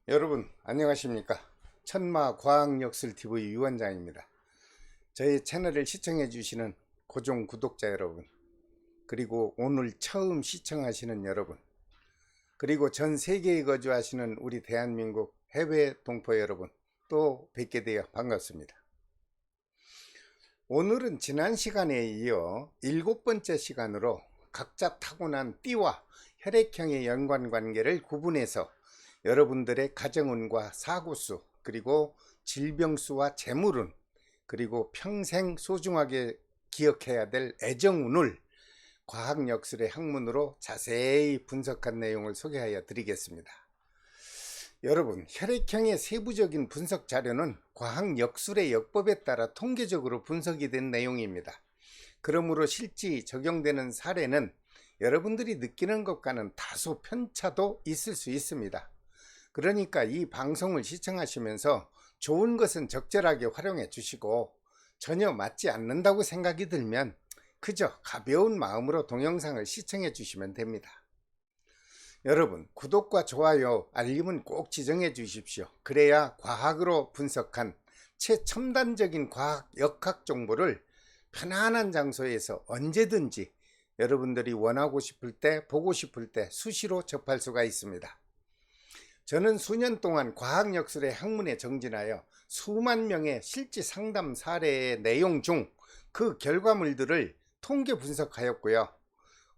여러분 안녕하십니까. 천마과학역술TV 유원장입니다. 저희 채널을 시청해 주시는 고정 구독자 여러분, 그리고 오늘 처음 시청하시는 여러분, 그리고 전 세계에 거주하시는 우리 대한민국 해외 동포 여러분, 또 뵙게 되어 반갑습니다. 오늘은 지난 시간에 이어 7번째 시간으로 각자 타고난 띠와 혈액형의 연관관계를 구분해서 여러분들의 가정운과 사고수, 그리고 질병수와 재물운, 그리고 평생 소중하게 기억해야 될 애정운을 과학역술의 학문으로 자세히 분석한 내용을 소개하여 드리겠습니다. 여러분, 혈액형의 세부적인 분석 자료는 과학역술의 역법에 따라 통계적으로 분석이 된 내용입니다. 그러므로 실제 적용되는 사례는 여러분들이 느끼는 것과는 다소 편차도 있을 수 있습니다. 그러니까 이 방송을 시청하시면서 좋은 것은 적절하게 활용해 주시고, 전혀 맞지 않는다고 생각이 들면 그저 가벼운 마음으로 동영상을 시청해 주시면 됩니다. 여러분, 구독과 좋아요, 알림은 꼭 지정해 주십시오. 그래야 과학으로 분석한 최첨단적인 과학 역학 정보를 편안한 장소에서 언제든지 여러분들이 원하고 싶을 때, 보고 싶을 때 수시로 접할 수가 있습니다. 저는 수년 동안 과학역술의 학문에 정진하여 수만 명의 실제 상담 사례의 내용 중 그 결과물들을 통계 분석하였고요.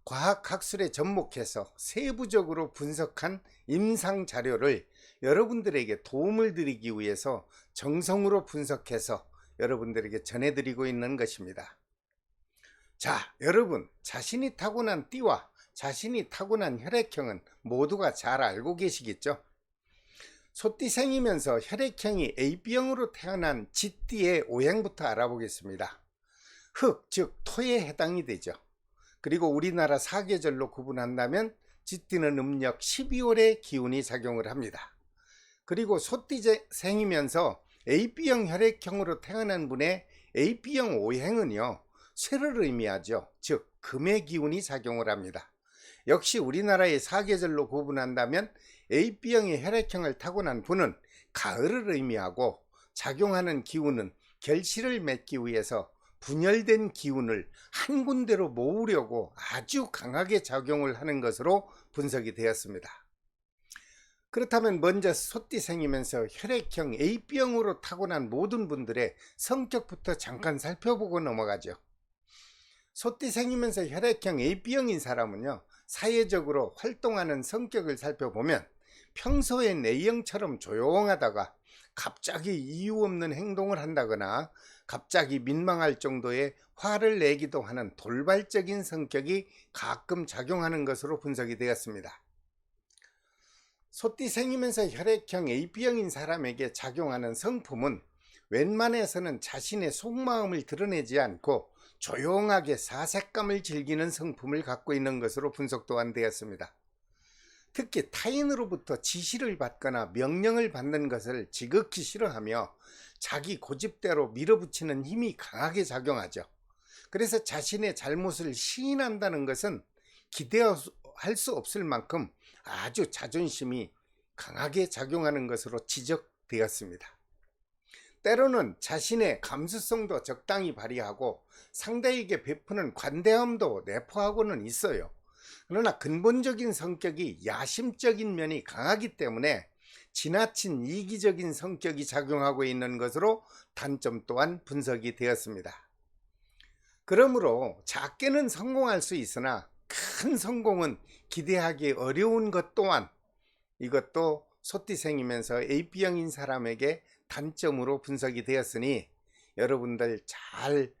과학학술에 접목해서 세부적으로 분석한 임상 자료를 여러분들에게 도움을 드리기 위해서 정성으로 분석해서 여러분들에게 전해드리고 있는 것입니다. 자, 여러분, 자신이 타고난 띠와 자신이 타고난 혈액형은 모두가 잘 알고 계시겠죠? 소띠생이면서 혈액형이 AB형으로 태어난 쥐띠의 오행부터 알아보겠습니다. 흙, 즉 토에 해당이 되죠. 그리고 우리나라 사계절로 구분한다면 쥐띠는 음력 12월에 기운이 작용을 합니다. 그리고 소띠생이면서 AB형 혈액형으로 태어난 분의 AB형 오행은요, 쇠를 의미하죠. 즉 금의 기운이 작용을 합니다. 역시 우리나라의 사계절로 구분한다면 AB형의 혈액형을 타고난 분은 가을을 의미하고, 작용하는 기운은 결실을 맺기 위해서 분열된 기운을 한 군데로 모으려고 아주 강하게 작용을 하는 것으로 분석이 되었습니다. 그렇다면 먼저 소띠생이면서 혈액형 AB형으로 타고난 모든 분들의 성격부터 잠깐 살펴보고 넘어가죠. 소띠생이면서 혈액형 AB형인 사람은요, 사회적으로 활동하는 성격을 살펴보면 평소엔 A형처럼 조용하다가 갑자기 이유 없는 행동을 한다거나 갑자기 민망할 정도의 화를 내기도 하는 돌발적인 성격이 가끔 작용하는 것으로 분석이 되었습니다. 소띠생이면서 혈액형 AB형인 사람에게 작용하는 성품은 웬만해서는 자신의 속마음을 드러내지 않고 조용하게 사색감을 즐기는 성품을 갖고 있는 것으로 분석 또한 되었습니다. 특히 타인으로부터 지시를 받거나 명령을 받는 것을 지극히 싫어하며 자기 고집대로 밀어붙이는 힘이 강하게 작용하죠. 그래서 자신의 잘못을 시인한다는 것은 기대할 수 없을 만큼 아주 자존심이 강하게 작용하는 것으로 지적되었습니다. 때로는 자신의 감수성도 적당히 발휘하고 상대에게 베푸는 관대함도 내포하고는 있어요. 그러나 근본적인 성격이 야심적인 면이 강하기 때문에 지나친 이기적인 성격이 작용하고 있는 것으로 단점 또한 분석이 되었습니다. 그러므로 작게는 성공할 수 있으나 큰 성공은 기대하기 어려운 것 또한, 이것도 소띠생이면서 AB형인 사람에게 단점으로 분석이 되었으니 여러분들 잘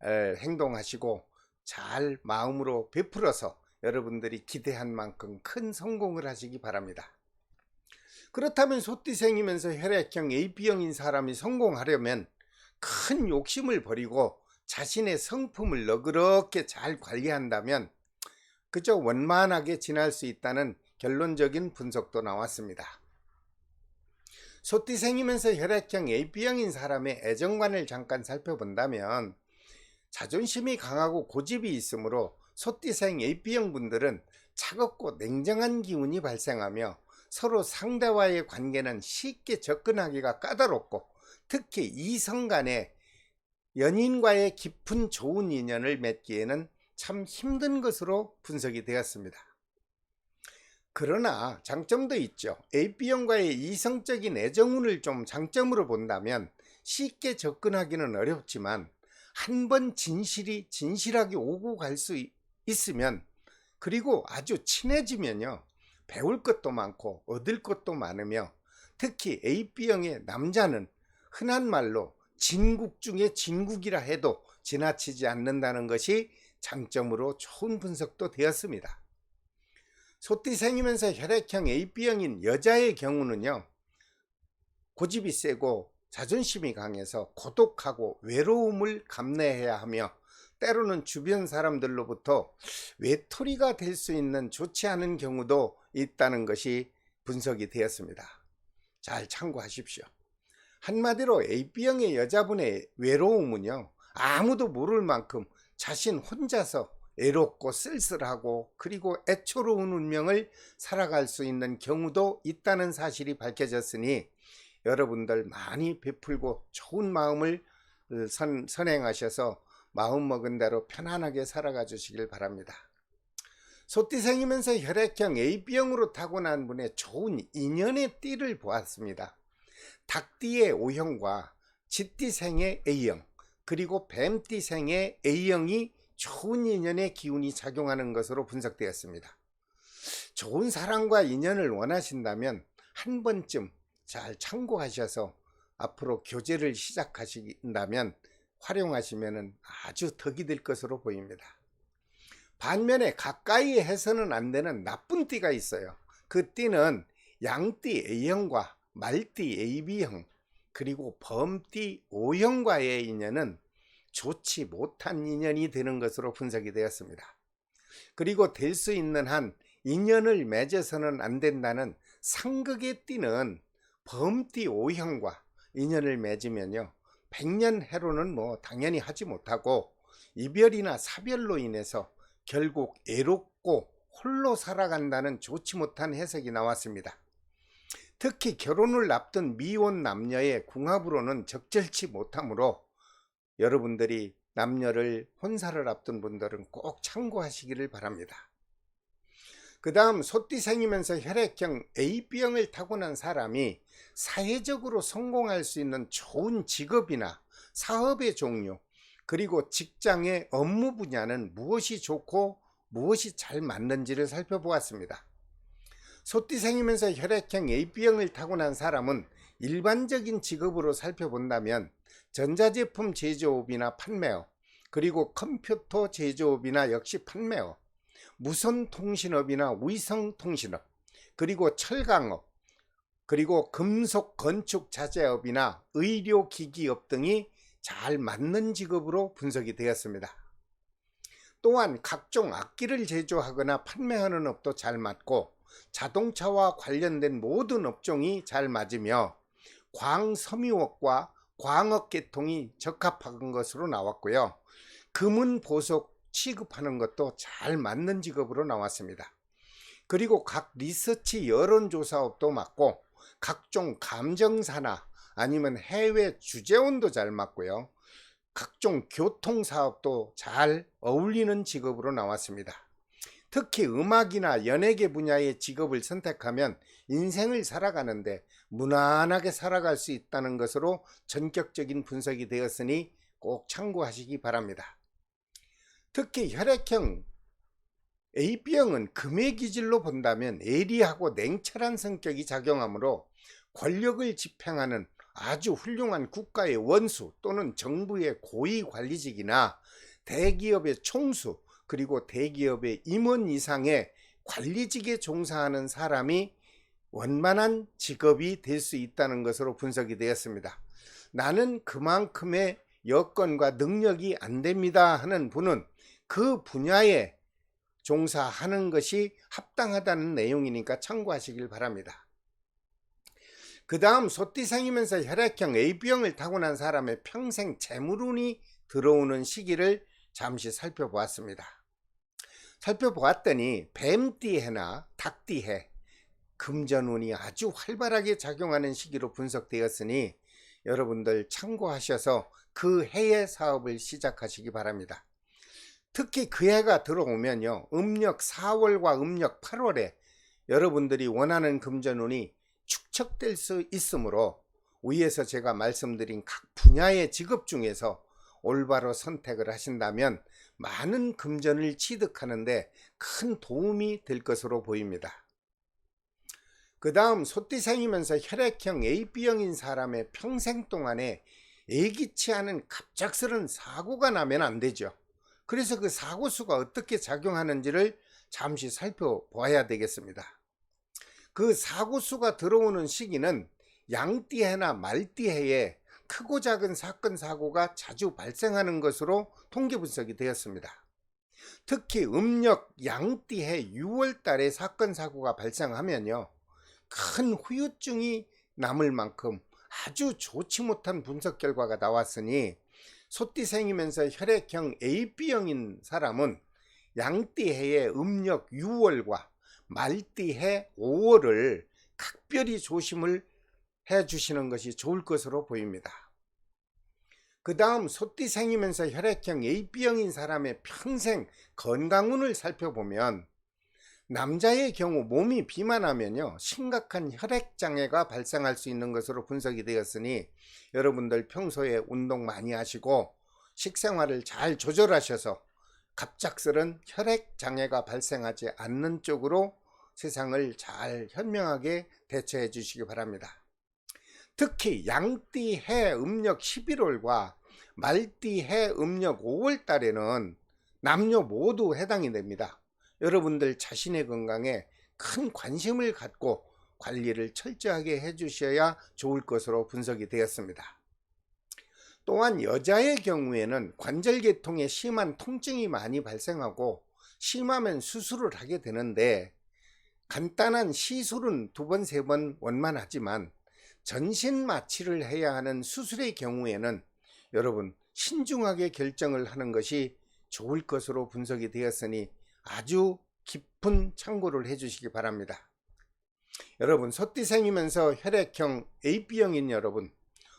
행동하시고 잘 마음으로 베풀어서 여러분들이 기대한 만큼 큰 성공을 하시기 바랍니다. 그렇다면 소띠생이면서 혈액형 AB형인 사람이 성공하려면 큰 욕심을 버리고 자신의 성품을 너그럽게 잘 관리한다면 그저 원만하게 지날 수 있다는 결론적인 분석도 나왔습니다. 소띠생이면서 혈액형 AB형인 사람의 애정관을 잠깐 살펴본다면 자존심이 강하고 고집이 있으므로 소띠생 AB형 분들은 차갑고 냉정한 기운이 발생하며 서로 상대와의 관계는 쉽게 접근하기가 까다롭고 특히 이성 간의 연인과의 깊은 좋은 인연을 맺기에는 참 힘든 것으로 분석이 되었습니다. 그러나 장점도 있죠. AB형과의 이성적인 애정운을 좀 장점으로 본다면 쉽게 접근하기는 어렵지만 한 번 진실하게 오고 갈 수 있으면, 그리고 아주 친해지면요, 배울 것도 많고 얻을 것도 많으며, 특히 AB형의 남자는 흔한 말로 진국 중에 진국이라 해도 지나치지 않는다는 것이 장점으로 좋은 분석도 되었습니다. 소띠생이면서 혈액형 AB형인 여자의 경우는요, 고집이 세고 자존심이 강해서 고독하고 외로움을 감내해야 하며 때로는 주변 사람들로부터 외톨이가 될 수 있는 좋지 않은 경우도 있다는 것이 분석이 되었습니다. 잘 참고하십시오. 한마디로 AB형의 여자분의 외로움은요, 아무도 모를 만큼 자신 혼자서 애롭고 쓸쓸하고 그리고 애초로운 운명을 살아갈 수 있는 경우도 있다는 사실이 밝혀졌으니 여러분들 많이 베풀고 좋은 마음을 선행하셔서 마음먹은 대로 편안하게 살아가 주시길 바랍니다. 소띠생이면서 혈액형 AB형으로 타고난 분의 좋은 인연의 띠를 보았습니다. 닭띠의 O형과 쥐띠생의 A형, 그리고 뱀띠생의 A형이 좋은 인연의 기운이 작용하는 것으로 분석되었습니다. 좋은 사랑과 인연을 원하신다면 한 번쯤 잘 참고하셔서 앞으로 교제를 시작하신다면 활용하시면 아주 덕이 될 것으로 보입니다. 반면에 가까이 해서는 안 되는 나쁜 띠가 있어요. 그 띠는 양띠 A형과 말띠 AB형, 그리고 범띠 O형과의 인연은 좋지 못한 인연이 되는 것으로 분석이 되었습니다. 그리고 될 수 있는 한 인연을 맺어서는 안 된다는 상극의 띠는 범띠 O형과 인연을 맺으면요, 백년해로는 당연히 하지 못하고 이별이나 사별로 인해서 결국 애롭고 홀로 살아간다는 좋지 못한 해석이 나왔습니다. 특히 결혼을 앞둔 미혼 남녀의 궁합으로는 적절치 못하므로 여러분들이 남녀를 혼사를 앞둔 분들은 꼭 참고하시기를 바랍니다. 그 다음 소띠생이면서 혈액형 AB형을 타고난 사람이 사회적으로 성공할 수 있는 좋은 직업이나 사업의 종류, 그리고 직장의 업무 분야는 무엇이 좋고 무엇이 잘 맞는지를 살펴보았습니다. 소띠생이면서 혈액형 AB형을 타고난 사람은 일반적인 직업으로 살펴본다면 전자제품 제조업이나 판매업, 그리고 컴퓨터 제조업이나 역시 판매업, 무선통신업이나 위성통신업, 그리고 철강업, 그리고 금속 건축 자재업이나 의료기기업 등이 잘 맞는 직업으로 분석이 되었습니다. 또한 각종 악기를 제조하거나 판매하는 업도 잘 맞고 자동차와 관련된 모든 업종이 잘 맞으며 광섬유업과 광업 계통이 적합한 것으로 나왔고요. 금은 보석 취급하는 것도 잘 맞는 직업으로 나왔습니다. 그리고 각 리서치 여론조사업도 맞고 각종 감정사나 아니면 해외 주재원도 잘 맞고요. 각종 교통사업도 잘 어울리는 직업으로 나왔습니다. 특히 음악이나 연예계 분야의 직업을 선택하면 인생을 살아가는데 무난하게 살아갈 수 있다는 것으로 전격적인 분석이 되었으니 꼭 참고하시기 바랍니다. 특히 혈액형 AB형은 금의 기질로 본다면 예리하고 냉철한 성격이 작용하므로 권력을 집행하는 아주 훌륭한 국가의 원수 또는 정부의 고위 관리직이나 대기업의 총수, 그리고 대기업의 임원 이상의 관리직에 종사하는 사람이 원만한 직업이 될 수 있다는 것으로 분석이 되었습니다. 나는 그만큼의 여건과 능력이 안 됩니다 하는 분은 그 분야에 종사하는 것이 합당하다는 내용이니까 참고하시길 바랍니다. 그 다음 소띠생이면서 혈액형 AB형을 타고난 사람의 평생 재물운이 들어오는 시기를 잠시 살펴보았습니다. 살펴보았더니 뱀띠해나 닭띠해, 금전운이 아주 활발하게 작용하는 시기로 분석되었으니 여러분들 참고하셔서 그 해의 사업을 시작하시기 바랍니다. 특히 그 해가 들어오면요, 음력 4월과 음력 8월에 여러분들이 원하는 금전운이 축적될 수 있으므로 위에서 제가 말씀드린 각 분야의 직업 중에서 올바로 선택을 하신다면 많은 금전을 취득하는데 큰 도움이 될 것으로 보입니다. 그 다음 소띠생이면서 혈액형 AB형인 사람의 평생 동안에 예기치 않은 갑작스런 사고가 나면 안 되죠. 그래서 그 사고수가 어떻게 작용하는지를 잠시 살펴봐야 되겠습니다. 그 사고수가 들어오는 시기는 양띠해나 말띠해에 크고 작은 사건 사고가 자주 발생하는 것으로 통계 분석이 되었습니다. 특히 음력 양띠해 6월 달에 사건 사고가 발생하면요, 큰 후유증이 남을 만큼 아주 좋지 못한 분석 결과가 나왔으니 소띠생이면서 혈액형 AB형인 사람은 양띠해의 음력 6월과 말띠해 5월을 각별히 조심을 해 주시는 것이 좋을 것으로 보입니다. 그 다음 소띠생이면서 혈액형 AB형인 사람의 평생 건강운을 살펴보면 남자의 경우 몸이 비만하면요, 심각한 혈액장애가 발생할 수 있는 것으로 분석이 되었으니 여러분들 평소에 운동 많이 하시고 식생활을 잘 조절하셔서 갑작스런 혈액장애가 발생하지 않는 쪽으로 세상을 잘 현명하게 대처해 주시기 바랍니다. 특히 양띠해 음력 11월과 말띠해 음력 5월 달에는 남녀 모두 해당이 됩니다. 여러분들 자신의 건강에 큰 관심을 갖고 관리를 철저하게 해주셔야 좋을 것으로 분석이 되었습니다. 또한 여자의 경우에는 관절계통에 심한 통증이 많이 발생하고 심하면 수술을 하게 되는데 간단한 시술은 2번, 3번 원만하지만 전신 마취를 해야 하는 수술의 경우에는 여러분 신중하게 결정을 하는 것이 좋을 것으로 분석이 되었으니 아주 깊은 참고를 해주시기 바랍니다. 여러분 소띠생이면서 혈액형 AB형인 여러분,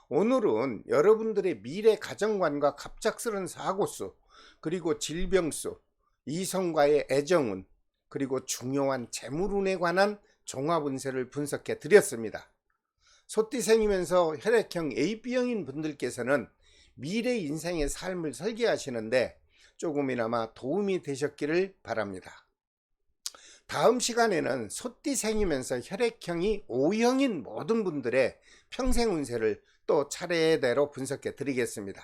오늘은 여러분들의 미래 가정관과 갑작스런 사고수, 그리고 질병수, 이성과의 애정운, 그리고 중요한 재물운에 관한 종합운세를 분석해 드렸습니다. 소띠생이면서 혈액형 AB형인 분들께서는 미래 인생의 삶을 설계하시는데 조금이나마 도움이 되셨기를 바랍니다. 다음 시간에는 소띠생이면서 혈액형이 O형인 모든 분들의 평생 운세를 또 차례대로 분석해 드리겠습니다.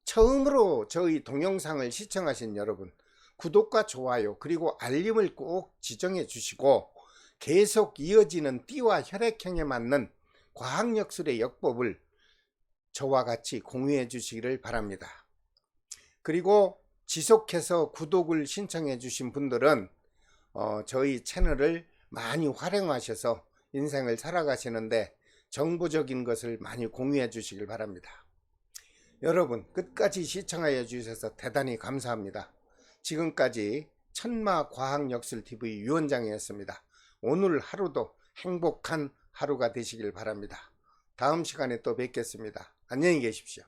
처음으로 저희 동영상을 시청하신 여러분, 구독과 좋아요 그리고 알림을 꼭 지정해 주시고 계속 이어지는 띠와 혈액형에 맞는 과학역술의 역법을 저와 같이 공유해 주시기를 바랍니다. 그리고 지속해서 구독을 신청해 주신 분들은 저희 채널을 많이 활용하셔서 인생을 살아가시는데 정보적인 것을 많이 공유해 주시길 바랍니다. 여러분 끝까지 시청하여 주셔서 대단히 감사합니다. 지금까지 천마과학역술TV 유원장이었습니다. 오늘 하루도 행복한 하루가 되시길 바랍니다. 다음 시간에 또 뵙겠습니다. 안녕히 계십시오.